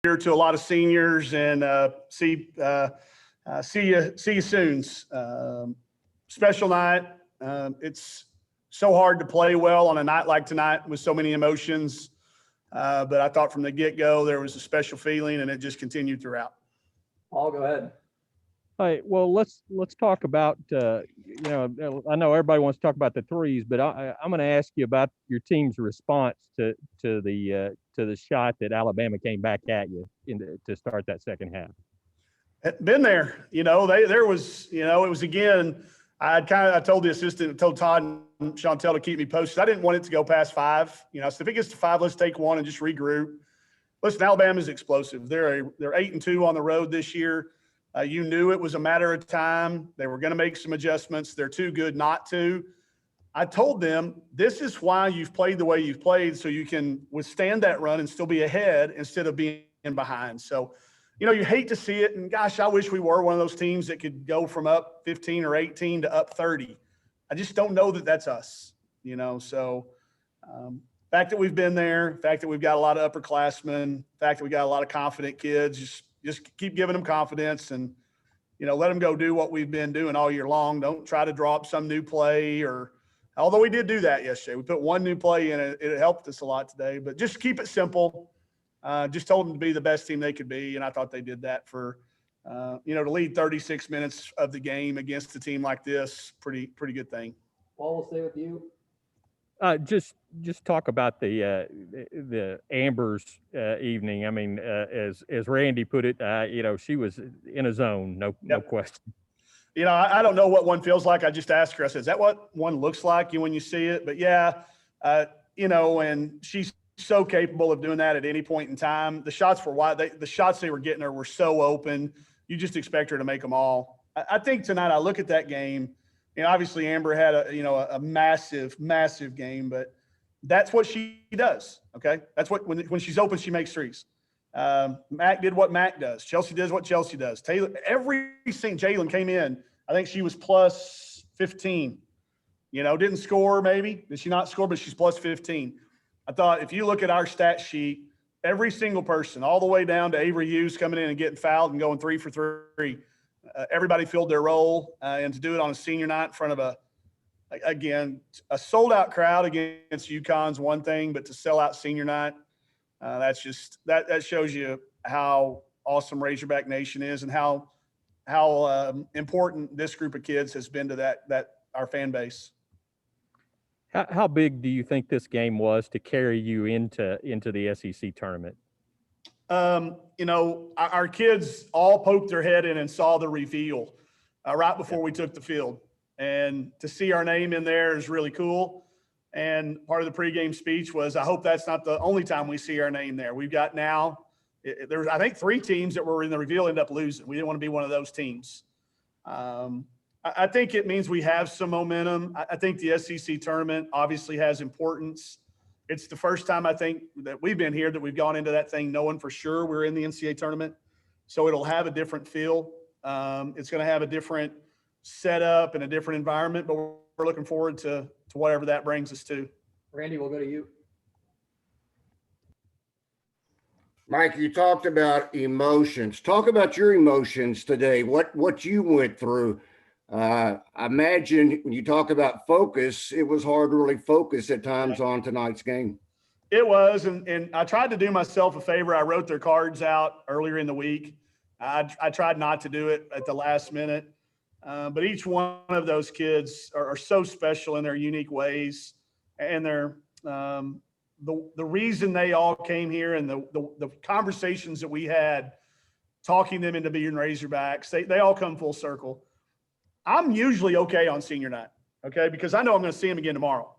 to a lot of seniors, and see you soon. Special night. It's so hard to play well on a night like tonight with so many emotions. But I thought from the get-go there was a special feeling, and it just continued throughout. Paul, go ahead. All right. Well, let's talk about. I know everybody wants to talk about the threes, but I'm going to ask you about your team's response to the shot that Alabama came back at you to start that second half. Been there, there was, it was again. I told the assistant, told Todd and Chantel to keep me posted. I didn't want it to go past 5. So if it gets to 5, let's take 1 and just regroup. Listen, Alabama's explosive. They're 8-2 on the road this year. You knew it was a matter of time. They were going to make some adjustments. They're too good not to. I told them, this is why you've played the way you've played, so you can withstand that run and still be ahead instead of being behind. So, you hate to see it. And gosh, I wish we were one of those teams that could go from up 15 or 18 to up 30. I just don't know that that's us, So, fact that we've been there, fact that we've got a lot of upperclassmen, fact that we got a lot of confident kids, just keep giving them confidence and, let them go do what we've been doing all year long. Don't try to draw up some new play although we did do that yesterday. We put one new play in. It helped us a lot today, but just keep it simple. Just told them to be the best team they could be. And I thought they did that for, to lead 36 minutes of the game against a team like this, pretty good thing. Paul, we'll stay with you. Just talk about the Amber's evening. I mean, as Randy put it, she was in a zone, no question. I don't know what one feels like. I just asked her. I said, "Is that what one looks like when you see it?" But yeah, and she's so capable of doing that at any point in time. The shots were wide. The shots they were getting her were so open. You just expect her to make them all. I think tonight I look at that game. Obviously Amber had a massive game, but that's what she does. Okay. That's what, when she's open, she makes threes. Mac did what Mac does. Chelsea does what Chelsea does. Jalen came in. I think she was plus 15, didn't score. Maybe did she not score, but she's plus 15. I thought if you look at our stat sheet, every single person all the way down to Avery Hughes coming in and getting fouled and going 3 for 3, everybody filled their role, and to do it on a senior night in front of a sold-out crowd against UConn's one thing, but to sell out senior night, that shows you how awesome Razorback Nation is and how important this group of kids has been to that our fan base. How big do you think this game was to carry you into the SEC tournament? Our kids all poked their head in and saw the reveal right before we took the field. And to see our name in there is really cool. And part of the pregame speech was, I hope that's not the only time we see our name there. We've got now, there's, I think, 3 teams that were in the reveal ended up losing. We didn't want to be one of those teams. I think it means we have some momentum. I think the SEC tournament obviously has importance. It's the first time I think that we've been here that we've gone into that thing knowing for sure we're in the NCAA tournament. So it'll have a different feel. It's going to have a different setup and a different environment, but we're looking forward to whatever that brings us to. Randy, we'll go to you. Mike, you talked about emotions. Talk about your emotions today. What you went through. I imagine when you talk about focus, it was hard to really focus at times on tonight's game. It was, and I tried to do myself a favor. I wrote their cards out earlier in the week. I tried not to do it at the last minute, but each one of those kids are so special in their unique ways, and they're the reason they all came here and the conversations that we had, talking them into being Razorbacks, they all come full circle. I'm usually okay on senior night, okay, because I know I'm going to see them again tomorrow.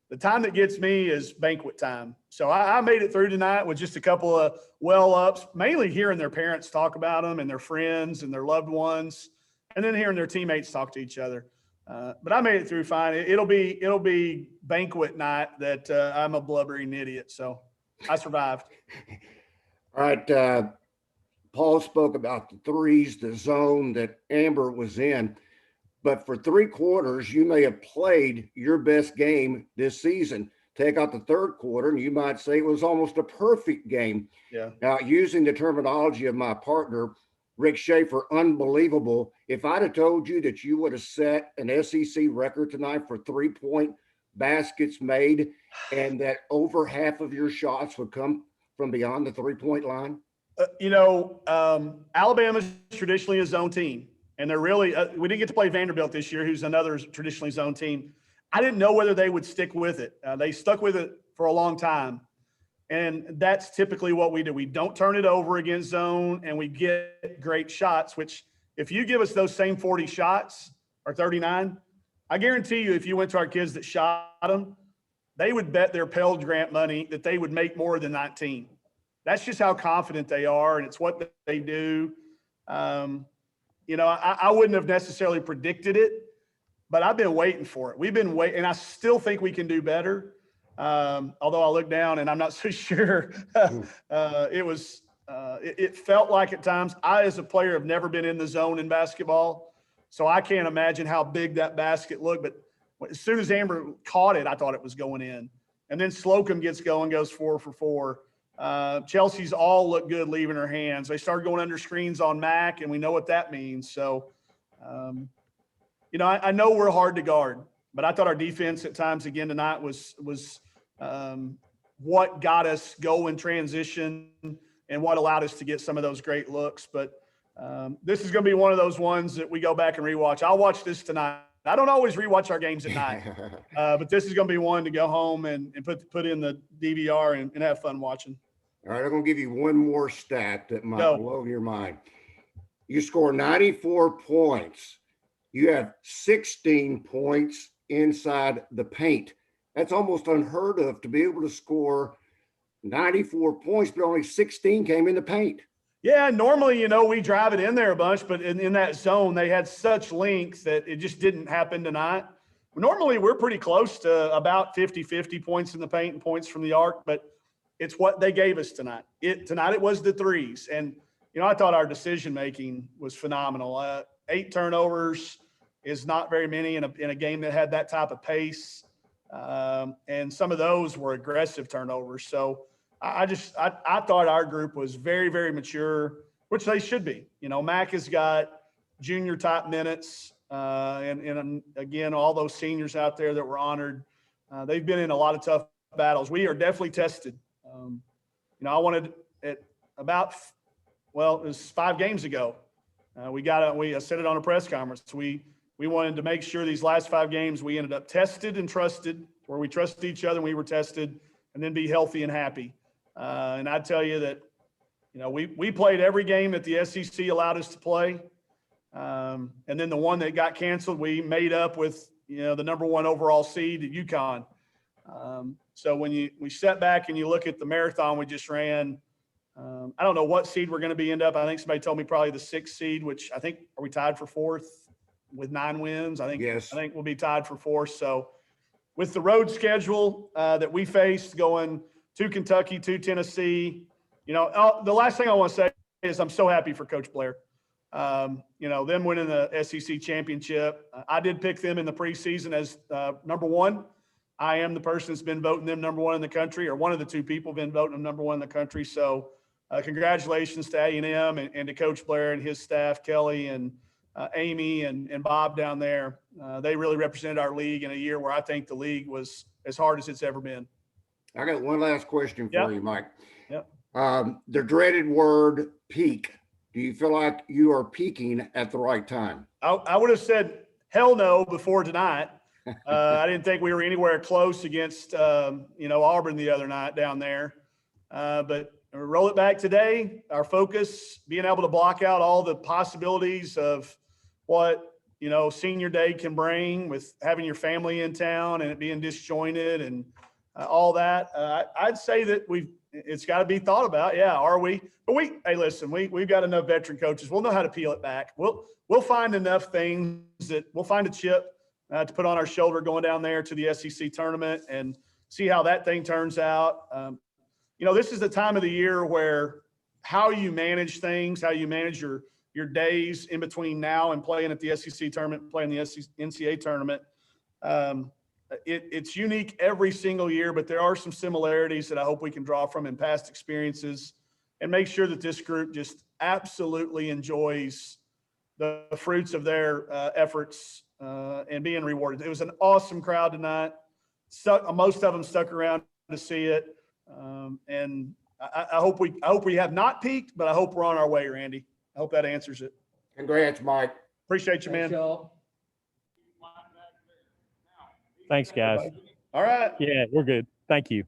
The time that gets me is banquet time. So I made it through tonight with just a couple of well-ups, mainly hearing their parents talk about them and their friends and their loved ones, and then hearing their teammates talk to each other. But I made it through fine. It'll be banquet night that I'm a blubbering idiot. So I survived. All right. Paul spoke about the threes, the zone that Amber was in. But for 3 quarters, you may have played your best game this season. take out the third quarter, and you might say it was almost a perfect game. Yeah. Now, using the terminology of my partner, Rick Schaefer, unbelievable. If I'd have told you that you would have set an SEC record tonight for 3-point baskets made and that over half of your shots would come from beyond the 3-point line. Alabama's traditionally a zone team, and they're really, we didn't get to play Vanderbilt this year, who's another traditionally zone team. I didn't know whether they would stick with it. They stuck with it for a long time. And that's typically what we do. We don't turn it over against zone, and we get great shots, which if you give us those same 40 shots or 39, I guarantee you if you went to our kids that shot them, they would bet their Pell Grant money that they would make more than 19. That's just how confident they are, and it's what they do. I wouldn't have necessarily predicted it, but I've been waiting for it. We've been waiting, and I still think we can do better. Although I look down and I'm not so sure. It felt like at times, I as a player have never been in the zone in basketball, so I can't imagine how big that basket looked. But as soon as Amber caught it, I thought it was going in. And then Slocum gets going, goes 4 for 4. Chelsea's all look good leaving her hands. They started going under screens on Mac, and we know what that means. So, I know we're hard to guard, but I thought our defense at times again tonight was what got us go in transition and what allowed us to get some of those great looks. But this is going to be one of those ones that we go back and rewatch. I'll watch this tonight. I don't always rewatch our games at night, but this is going to be one to go home and put in the DVR and have fun watching. All right, I'm going to give you one more stat that might Go. blow your mind. You score 94 points. You have 16 points inside the paint. That's almost unheard of to be able to score 94 points, but only 16 came in the paint. Yeah, normally, we drive it in there a bunch, but in that zone, they had such length that it just didn't happen tonight. Normally, we're pretty close to about 50-50 points in the paint and points from the arc, but it's what they gave us tonight. Tonight it was the threes. And, I thought our decision-making was phenomenal. 8 turnovers is not very many in a game that had that type of pace. And some of those were aggressive turnovers. So I thought our group was very, very mature, which they should be. Mac has got junior type minutes. And again, all those seniors out there that were honored, they've been in a lot of tough battles. We are definitely tested. I wanted it about, it was 5 games ago. I said it on a press conference. We wanted to make sure these last 5 games, we ended up tested and trusted, where we trusted each other and we were tested, and then be healthy and happy. And I tell you that, we played every game that the SEC allowed us to play. And then the one that got canceled, we made up with, the number 1 overall seed at UConn. So when we step back and you look at the marathon we just ran, I don't know what seed we're going to be end up. I think somebody told me probably the 6th seed, which I think, are we tied for 4th with 9 wins? Yes. I think we'll be tied for 4th. So with the road schedule that we faced going to Kentucky, to Tennessee, the last thing I want to say is I'm so happy for Coach Blair. Them winning the SEC championship. I did pick them in the preseason as number 1. I am the person that's been voting them number 1 in the country, or one of the 2 people been voting them number 1 in the country. So congratulations to A&M and to Coach Blair and his staff, Kelly and Amy and Bob down there. They really represented our league in a year where I think the league was as hard as it's ever been. I got one last question for you, Mike. Yep. The dreaded word peak. Do you feel like you are peaking at the right time? I would have said hell no before tonight. I didn't think we were anywhere close against, Auburn the other night down there. But roll it back today, our focus, being able to block out all the possibilities of what, senior day can bring with having your family in town and it being disjointed and all that. I'd say that it's got to be thought about. Yeah. Are we? But hey, listen, we've got enough veteran coaches. We'll know how to peel it back. We'll find enough things that we'll find a chip to put on our shoulder going down there to the SEC tournament and see how that thing turns out. This is the time of the year where how you manage things, how you manage your days in between now and playing at the SEC tournament, playing the NCAA tournament. it's unique every single year, but there are some similarities that I hope we can draw from in past experiences and make sure that this group just absolutely enjoys the fruits of their efforts and being rewarded. It was an awesome crowd tonight. Most of them stuck around to see it. And I hope we have not peaked, but I hope we're on our way, Randy. I hope that answers it. Congrats, Mike. Appreciate you, Thanks, man. y'all. Thanks, guys. All right. Yeah, we're good. Thank you.